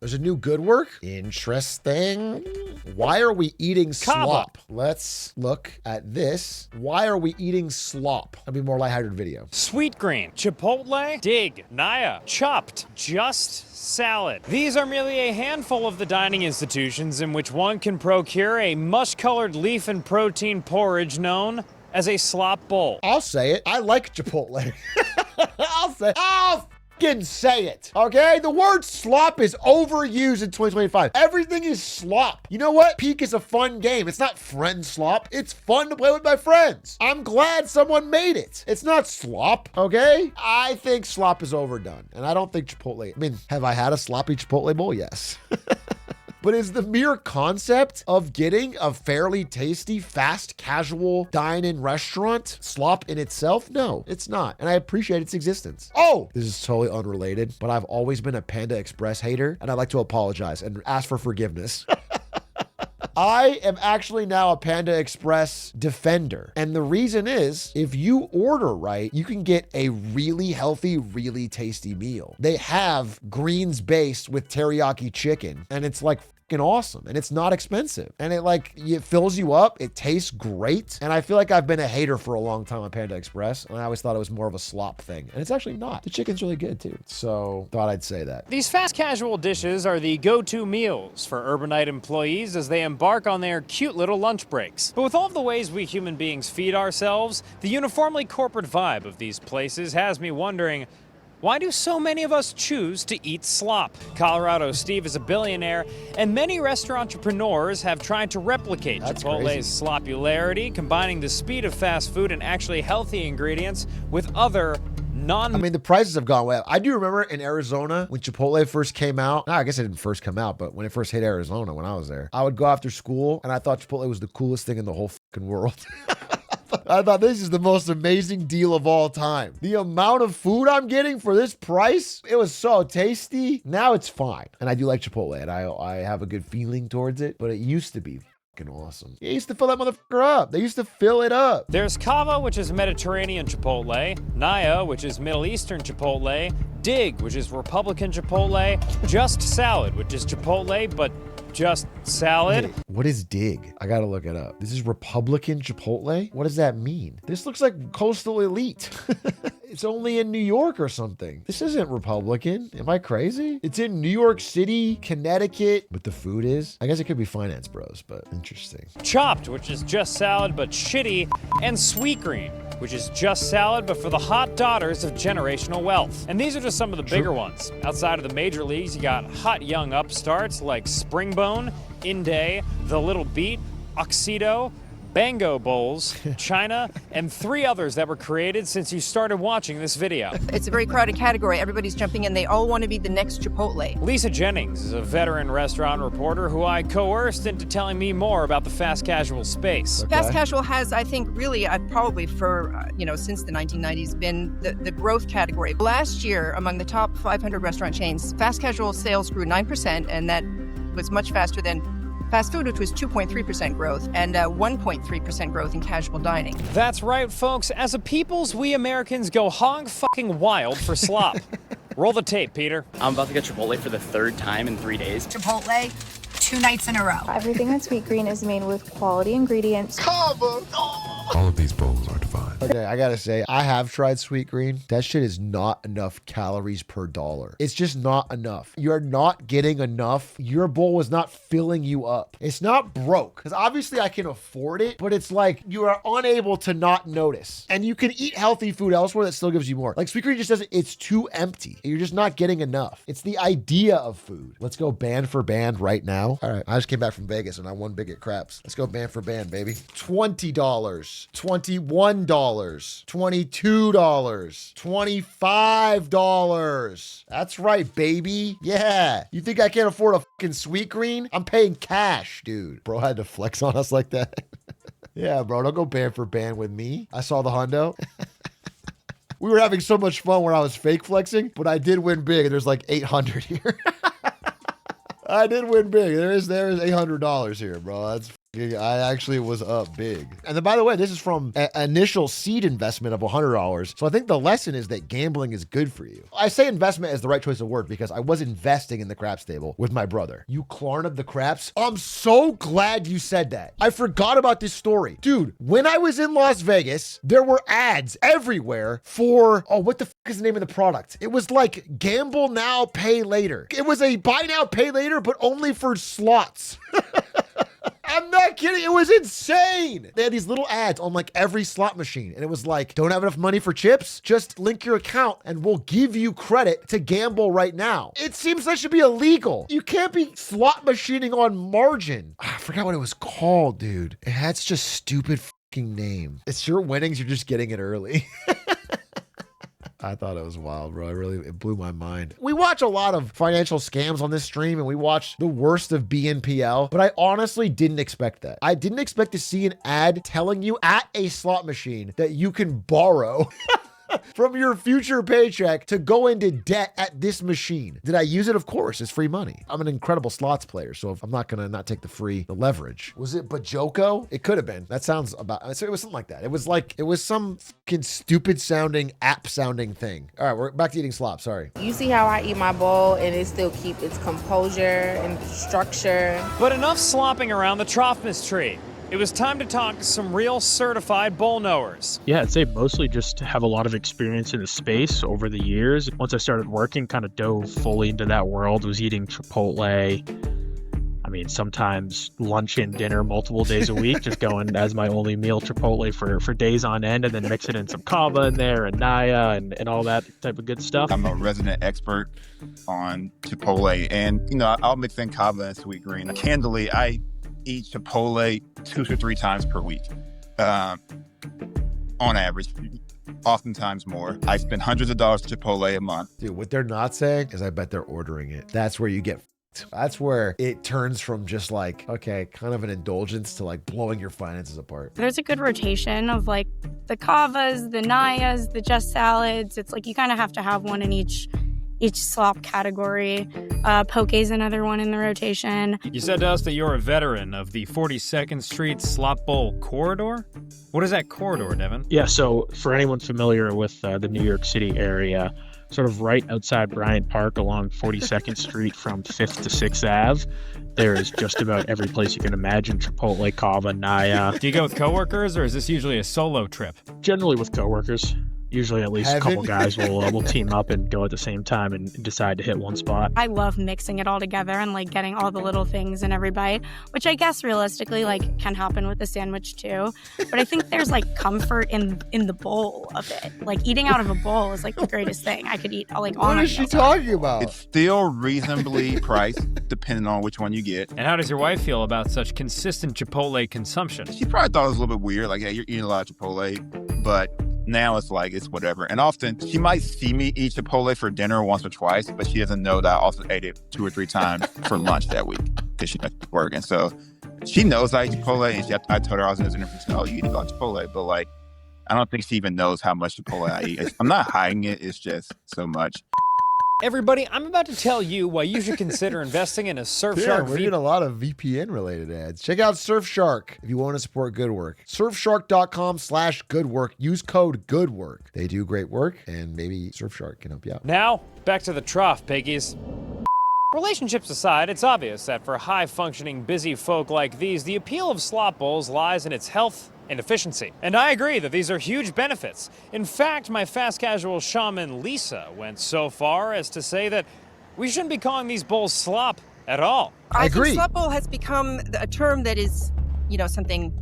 There's a new good work. Interesting. Why are we eating slop? Let's look at this. Why are we eating slop? That'd be more lighthearted video. Sweet green, chipotle, dig, naya, chopped, just salad. These are merely a handful of the dining institutions in which one can procure a mush-colored leaf and protein porridge known as a slop bowl. I'll say it. I like chipotle. I'll fucking say it. Okay? The word slop is overused in 2025. Everything is slop. You know what? Peak is a fun game. It's not friend slop. It's fun to play with my friends. I'm glad someone made it. It's not slop. Okay? I think slop is overdone. And I don't think Chipotle. I mean, have I had a sloppy Chipotle bowl? Yes. But is the mere concept of getting a fairly tasty, fast, casual dine-in restaurant slop in itself? No, it's not. And I appreciate its existence. Oh, this is totally unrelated, but I've always been a Panda Express hater, and I'd like to apologize and ask for forgiveness. I am actually now a Panda Express defender. And the reason is, if you order right, you can get a really healthy, really tasty meal. They have greens based with teriyaki chicken, and it's like fucking awesome. And it's not expensive. And it fills you up. It tastes great. And I feel like I've been a hater for a long time on Panda Express. And I always thought it was more of a slop thing. And it's actually not. The chicken's really good too. So thought I'd say that. These fast casual dishes are the go-to meals for urbanite employees as they embark on their cute little lunch breaks. But with all of the ways we human beings feed ourselves, the uniformly corporate vibe of these places has me wondering, why do so many of us choose to eat slop? Colorado Steve is a billionaire, and many restaurant entrepreneurs have tried to replicate Chipotle's slopularity, combining the speed of fast food and actually healthy ingredients with other I mean, the prices have gone way up. I do remember in Arizona when Chipotle first came out. I guess it didn't first come out, but when it first hit Arizona when I was there, I would go after school and I thought Chipotle was the coolest thing in the whole fucking world. I thought this is the most amazing deal of all time. The amount of food I'm getting for this price, it was so tasty. Now it's fine. And I do like Chipotle and I have a good feeling towards it, but it used to be awesome. They used to fill that motherfucker up. They used to fill it up. There's Kava, which is Mediterranean Chipotle, Naya, which is Middle Eastern Chipotle, Dig, which is Republican Chipotle, Just Salad, which is Chipotle, but just salad. Wait, what is Dig? I gotta look it up. This is Republican Chipotle? What does that mean? This looks like Coastal Elite. It's only in New York or something. This isn't Republican. Am I crazy? It's in New York City, Connecticut, but the food is? I guess it could be Finance Bros, but interesting. Chopped, which is just salad but shitty, and Sweet Green, which is just salad but for the hot daughters of generational wealth. And these are just some of the bigger ones. Outside of the major leagues, you got hot young upstarts like Springbone, Inde, The Little Beat, Oxido, Bango Bowls, China, and 3 others that were created since you started watching this video. It's a very crowded category. Everybody's jumping in. They all want to be the next Chipotle. Lisa Jennings is a veteran restaurant reporter who I coerced into telling me more about the fast casual space. Okay. Fast casual has, I think, really, probably for, since the 1990s, been the growth category. Last year, among the top 500 restaurant chains, fast casual sales grew 9%, and that was much faster than fast food, which was 2.3% growth, and 1.3% growth in casual dining. That's right, folks. As a peoples, we Americans go hog fucking wild for slop. Roll the tape, Peter. I'm about to get Chipotle for the 3rd time in 3 days. Chipotle, 2 nights in a row. Everything at Sweet Green is made with quality ingredients. All of these bowls are divine. Okay, I gotta say, I have tried Sweet Green. That shit is not enough calories per dollar. It's just not enough. You're not getting enough. Your bowl is not filling you up. It's not broke, because obviously I can afford it, but it's like you are unable to not notice. And you can eat healthy food elsewhere that still gives you more. Like Sweet Green just doesn't, it's too empty. You're just not getting enough. It's the idea of food. Let's go band for band right now. All right, I just came back from Vegas and I won big at craps. Let's go band for band, baby. $20, $21, $22, $25. That's right, baby. Yeah. You think I can't afford a fucking Sweet Green? I'm paying cash, dude. Bro had to flex on us like that. Yeah, bro, don't go band for band with me. I saw the hundo. We were having so much fun when I was fake flexing, but I did win big. There's like 800 here. I did win big. There is $800 here, bro. That's I actually was up big. And then, by the way, this is from an initial seed investment of $100. So I think the lesson is that gambling is good for you. I say investment is the right choice of word because I was investing in the craps table with my brother. You Klarna the craps? I'm so glad you said that. I forgot about this story. Dude, when I was in Las Vegas, there were ads everywhere for, what the is the name of the product? It was like gamble now, pay later. It was a buy now, pay later, but only for slots. I'm not kidding. It was insane. They had these little ads on like every slot machine. And it was like, don't have enough money for chips? Just link your account and we'll give you credit to gamble right now. It seems that should be illegal. You can't be slot machining on margin. I forgot what it was called, dude. It had such a stupid fucking name. It's your winnings. You're just getting it early. I thought it was wild, bro. It blew my mind. We watch a lot of financial scams on this stream and we watch the worst of BNPL, but I honestly didn't expect that. I didn't expect to see an ad telling you at a slot machine that you can borrow from your future paycheck to go into debt at this machine. Did I use it? Of course, it's free money. I'm an incredible slots player, so I'm not gonna not take the leverage. Was it Bajoko? It could have been. That sounds about, so it was something like that. It was some fucking stupid sounding, app sounding thing. All right, we're back to eating slop, sorry. You see how I eat my bowl and it still keep its composure and structure. But enough slopping around the Trophmus tree. It was time to talk to some real certified bowl knowers. Yeah, I'd say mostly just have a lot of experience in the space over the years. Once I started working, kind of dove fully into that world, was eating Chipotle. I mean, sometimes lunch and dinner multiple days a week, just going as my only meal Chipotle for days on end, and then mixing in some kava in there and naya and all that type of good stuff. I'm a resident expert on Chipotle, and, I'll mix in kava and sweet green. Candidly, I eat Chipotle 2 to 3 times per week, on average, oftentimes more. I spend hundreds of dollars on Chipotle a month. Dude, what they're not saying is I bet they're ordering it. That's where you get That's where it turns from just like, okay, kind of an indulgence to like blowing your finances apart. There's a good rotation of like the kavas, the nayas, the just salads. It's like you kind of have to have one in each slop category. Poke is another one in the rotation. You said to us that you're a veteran of the 42nd Street Slop Bowl corridor? What is that corridor, Devin? Yeah, so for anyone familiar with the New York City area, sort of right outside Bryant Park along 42nd Street from 5th to 6th Ave, there is just about every place you can imagine: Chipotle, kava, naya. Do you go with coworkers, or is this usually a solo trip? Generally with coworkers. Usually at least a couple guys will team up and go at the same time and decide to hit one spot. I love mixing it all together and like getting all the little things in every bite, which I guess realistically like can happen with a sandwich too. But I think there's like comfort in the bowl of it. Like eating out of a bowl is like the greatest thing. I could eat like all. What is she talking about? It's still reasonably priced depending on which one you get. And how does your wife feel about such consistent Chipotle consumption? She probably thought it was a little bit weird, like, hey, you're eating a lot of Chipotle, but now it's like, it's whatever. And often she might see me eat Chipotle for dinner once or twice, but she doesn't know that I also ate it 2 or 3 times for lunch that week because she's working. So she knows I eat Chipotle, and I told her I was in dinner. She said, oh, you eat a lot of Chipotle. But like, I don't think she even knows how much Chipotle I eat. I'm not hiding it. It's just so much. Everybody, I'm about to tell you why you should consider investing in a Surfshark. Yeah, we're getting a lot of VPN-related ads. Check out Surfshark if you want to support good work. Surfshark.com/goodwork. Use code GOODWORK. They do great work, and maybe Surfshark can help you out. Now, back to the trough, piggies. Relationships aside, it's obvious that for high-functioning, busy folk like these, the appeal of slop bowls lies in its health and efficiency. And I agree that these are huge benefits. In fact, my fast casual shaman Lisa went so far as to say that we shouldn't be calling these bowls slop at all. I agree. think slop bowl has become a term that is, something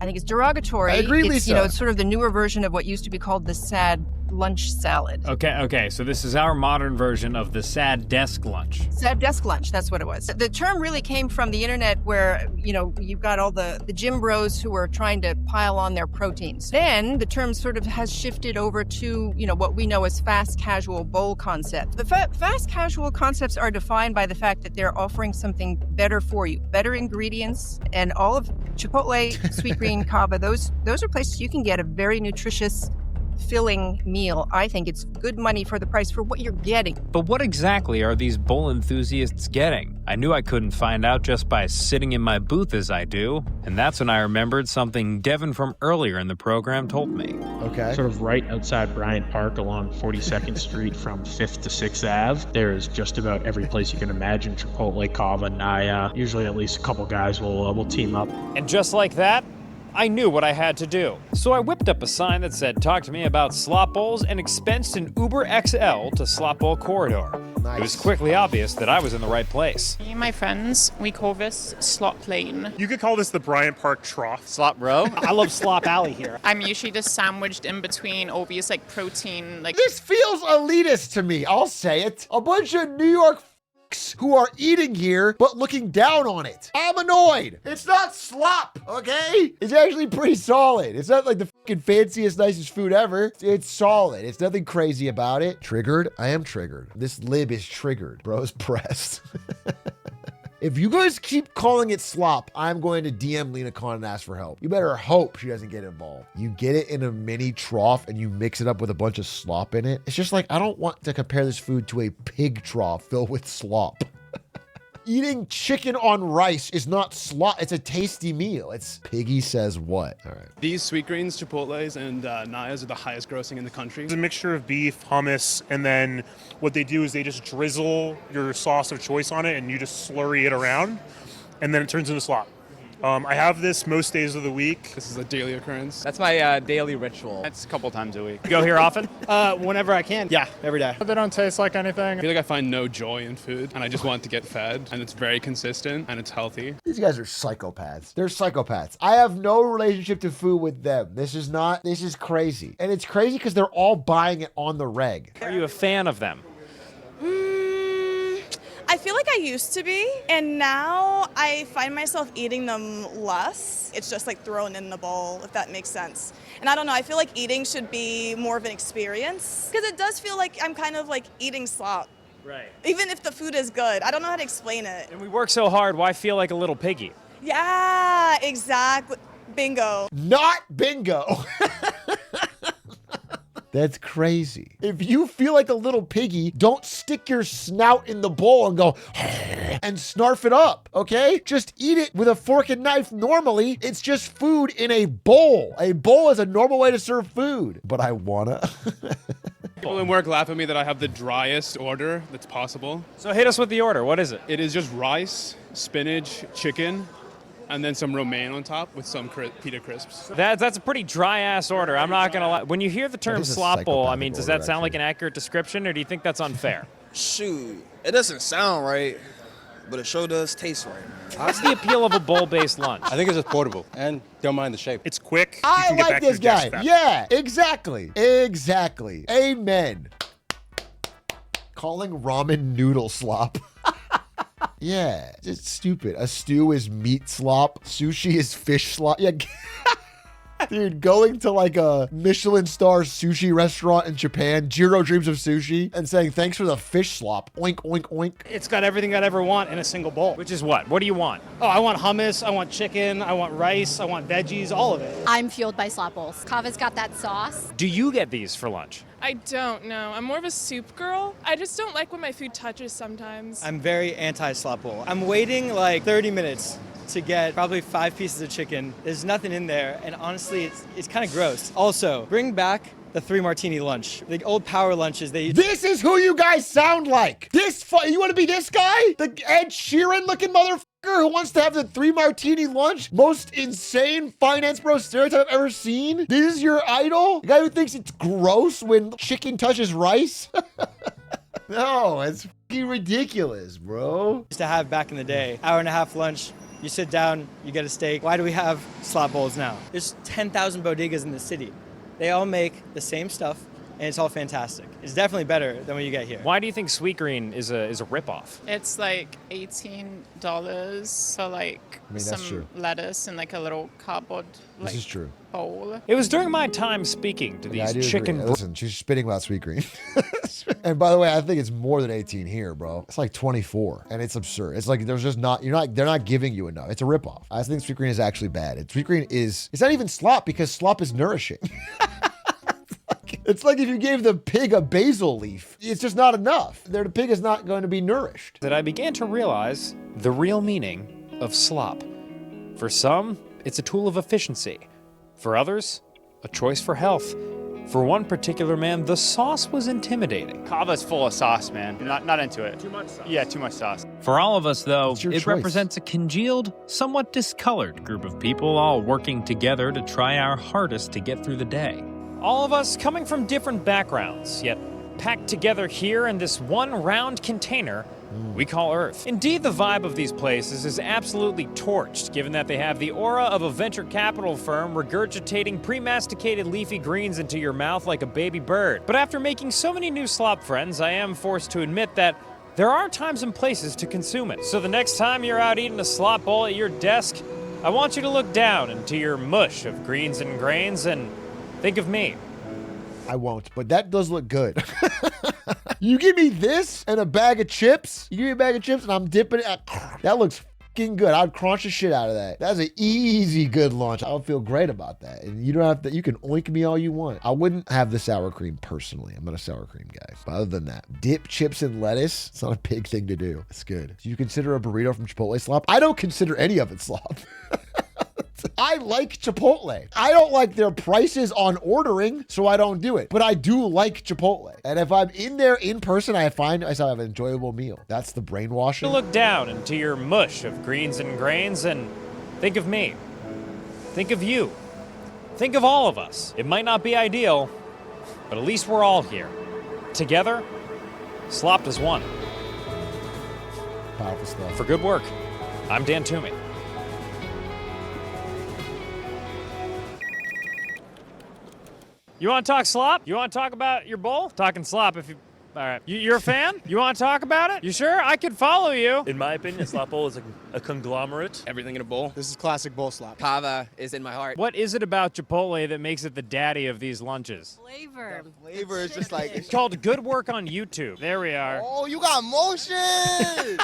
I think is derogatory. I agree, Lisa. It's sort of the newer version of what used to be called the sad lunch salad. Okay, so this is our modern version of the sad desk lunch. Sad desk lunch, that's what it was. The term really came from the internet where, you've got all the gym bros who are trying to pile on their proteins. Then the term sort of has shifted over to, what we know as fast casual bowl concept. The fast casual concepts are defined by the fact that they're offering something better for you, better ingredients, and all of Chipotle, sweet green, kava, those are places you can get a very nutritious filling meal. I think it's good money for the price for what you're getting. But what exactly are these bowl enthusiasts getting? I knew I couldn't find out just by sitting in my booth as I do, and that's when I remembered something Devin from earlier in the program told me. Okay. Sort of right outside Bryant Park along 42nd Street from 5th to 6th Ave, there's just about every place you can imagine: Chipotle, Kava, Naya. Usually at least a couple guys will team up. And just like that, I knew what I had to do. So I whipped up a sign that said, "Talk to me about slop bowls," and expensed an Uber XL to Slop Bowl Corridor. Nice. It was quickly obvious that I was in the right place. Me and my friends, we call this Slop Lane. You could call this the Bryant Park Trough. Slop Row? I love Slop Alley here. I'm usually just sandwiched in between all these protein This feels elitist to me. I'll say it. A bunch of New York who are eating here but looking down on it. I'm annoyed. It's not slop, okay? It's actually pretty solid. It's not like the fucking fanciest, nicest food ever. It's solid. It's nothing crazy about it. Triggered? I am triggered. This lib is triggered. Bro's pressed. If you guys keep calling it slop, I'm going to DM Lena Khan and ask for help. You better hope she doesn't get involved. You get it in a mini trough and you mix it up with a bunch of slop in it. It's just like, I don't want to compare this food to a pig trough filled with slop. Eating chicken on rice is not slop. It's a tasty meal. It's Piggy says what? All right. These Sweet Greens, Chipotles, and Nayas are the highest grossing in the country. It's a mixture of beef, hummus, and then what they do is they just drizzle your sauce of choice on it and you just slurry it around and then it turns into slop. I have this most days of the week. This is a daily occurrence. That's my daily ritual. That's a couple times a week. You go here often? Whenever I can. Yeah, every day. They don't taste like anything. I feel like I find no joy in food, and I just want to get fed, and it's very consistent, and it's healthy. These guys are psychopaths. They're psychopaths. I have no relationship to food with them. This is crazy. And it's crazy because they're all buying it on the reg. Are you a fan of them? I feel like I used to be, and now I find myself eating them less. It's just thrown in the bowl, if that makes sense. And I don't know, I feel like eating should be more of an experience, because it does feel like I'm kind of eating slop. Right. Even if the food is good. I don't know how to explain it. And we work so hard, why feel like a little piggy? Yeah, exactly. Bingo. Not bingo. That's crazy. If you feel like a little piggy, don't stick your snout in the bowl and go and snarf it up, okay? Just eat it with a fork and knife normally. It's just food in a bowl. A bowl is a normal way to serve food. But I wanna. People in work laugh at me that I have the driest order that's possible. So hit us with the order. What is it? It is just rice, spinach, chicken, and then some romaine on top with some pita crisps. That's a pretty dry-ass order. I'm not going to lie. When you hear the term is a slop bowl, I mean, psychopathic does that order, sound like actually. an accurate description, or do you think that's unfair? Shoot, it doesn't sound right, but it sure does taste right. What's the appeal of a bowl-based lunch? I think it's just portable, and don't mind the shape. It's quick. I You can get like back to this your desk guy. fast. Yeah, exactly. Exactly. Amen. Calling ramen noodle slop. Yeah, it's stupid. A stew is meat slop. Sushi is fish slop. Yeah. Dude, going to a Michelin star sushi restaurant in Japan, Jiro dreams of sushi, and saying, thanks for the fish slop. Oink, oink, oink. It's got everything I'd ever want in a single bowl. Which is what? What do you want? Oh, I want hummus, I want chicken, I want rice, I want veggies, all of it. I'm fueled by slop bowls. Kava's got that sauce. Do you get these for lunch? I don't know. I'm more of a soup girl. I just don't like when my food touches sometimes. I'm very anti-slop bowl. I'm waiting 30 minutes to get probably 5 pieces of chicken. There's nothing in there, and honestly, it's kind of gross. Also, bring back the 3 martini lunch. The old power lunches. This is who you guys sound like. You want to be this guy? The Ed Sheeran looking motherfucker who wants to have the 3 martini lunch? Most insane finance bro stereotype I've ever seen? This is your idol? The guy who thinks it's gross when chicken touches rice? No, it's fucking ridiculous, bro. Used to have back in the day, hour-and-a-half lunch. You sit down, you get a steak. Why do we have slop bowls now? There's 10,000 bodegas in the city. They all make the same stuff, and it's all fantastic. It's definitely better than what you get here. Why do you think Sweet Green is a ripoff? It's $18, so that's true. some lettuce and a little cardboard This is true. bowl. It was during my time speaking to Yeah, I these do chicken. agree. Listen, she's spitting about Sweet Green. And by the way, I think it's more than 18 here, bro. It's 24, and it's absurd. It's there's just they're not giving you enough. It's a ripoff. I think Sweet Green is actually bad. Sweet Green it's not even slop because slop is nourishing. It's like if you gave the pig a basil leaf. It's just not enough. The pig is not going to be nourished. That I began to realize the real meaning of slop. For some, it's a tool of efficiency. For others, a choice for health. For one particular man, the sauce was intimidating. Kava's full of sauce, man. Not into it. Too much sauce. Yeah, too much sauce. For all of us, though, It's your it choice. represents a congealed, somewhat discolored group of people all working together to try our hardest to get through the day. All of us coming from different backgrounds, yet packed together here in this one round container we call Earth. Indeed, the vibe of these places is absolutely torched, given that they have the aura of a venture capital firm regurgitating pre-masticated leafy greens into your mouth like a baby bird. But after making so many new slop friends, I am forced to admit that there are times and places to consume it. So the next time you're out eating a slop bowl at your desk, I want you to look down into your mush of greens and grains and think of me. I won't, but that does look good. You give me this and a bag of chips. You give me a bag of chips and I'm dipping it. That looks fucking good. I'd crunch the shit out of that. That's an easy good lunch. I would feel great about that. And you don't have to, you can oink me all you want. I wouldn't have the sour cream personally. I'm not a sour cream guy. But other than that, dip chips in lettuce. It's not a big thing to do. It's good. Do you consider a burrito from Chipotle slop? I don't consider any of it slop. I like Chipotle. I don't like their prices on ordering, so I don't do it. But I do like Chipotle. And if I'm in there in person, I find I have an enjoyable meal. That's the brainwashing. Look down into your mush of greens and grains and think of me. Think of you. Think of all of us. It might not be ideal, but at least we're all here. Together, slopped as one. Powerful stuff. For good work, I'm Dan Toomey. You want to talk slop? You want to talk about your bowl? Talking slop if you... All right. You're a fan? You want to talk about it? You sure? I could follow you. In my opinion, a slop bowl is a conglomerate. Everything in a bowl. This is classic bowl slop. Kava is in my heart. What is it about Chipotle that makes it the daddy of these lunches? Flavor. Flavor is just like... It's called Good Work on YouTube. There we are. Oh, you got motion!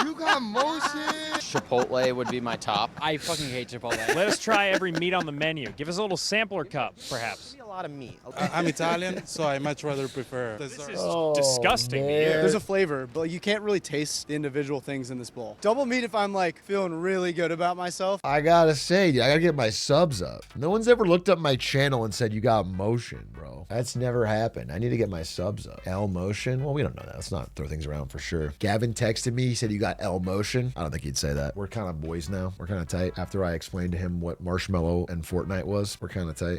You got motion! Chipotle would be my top. I fucking hate Chipotle. Let us try every meat on the menu. Give us a little sampler cup, perhaps. A lot of meat. I'm Italian, so I much rather prefer. This is disgusting to you. There's a flavor, but you can't really taste the individual things in this bowl. Double meat if I'm like feeling really good about myself. I gotta say, I gotta get my subs up. No one's ever looked up my channel and said you got motion, bro. That's never happened. I need to get my subs up. L motion? Well, we don't know that. Let's not throw things around for sure. Gavin texted me. He said you got L motion. I don't think he'd say that. We're kind of boys now. We're kind of tight. After I explained to him what Marshmallow and Fortnite was, we're kind of tight.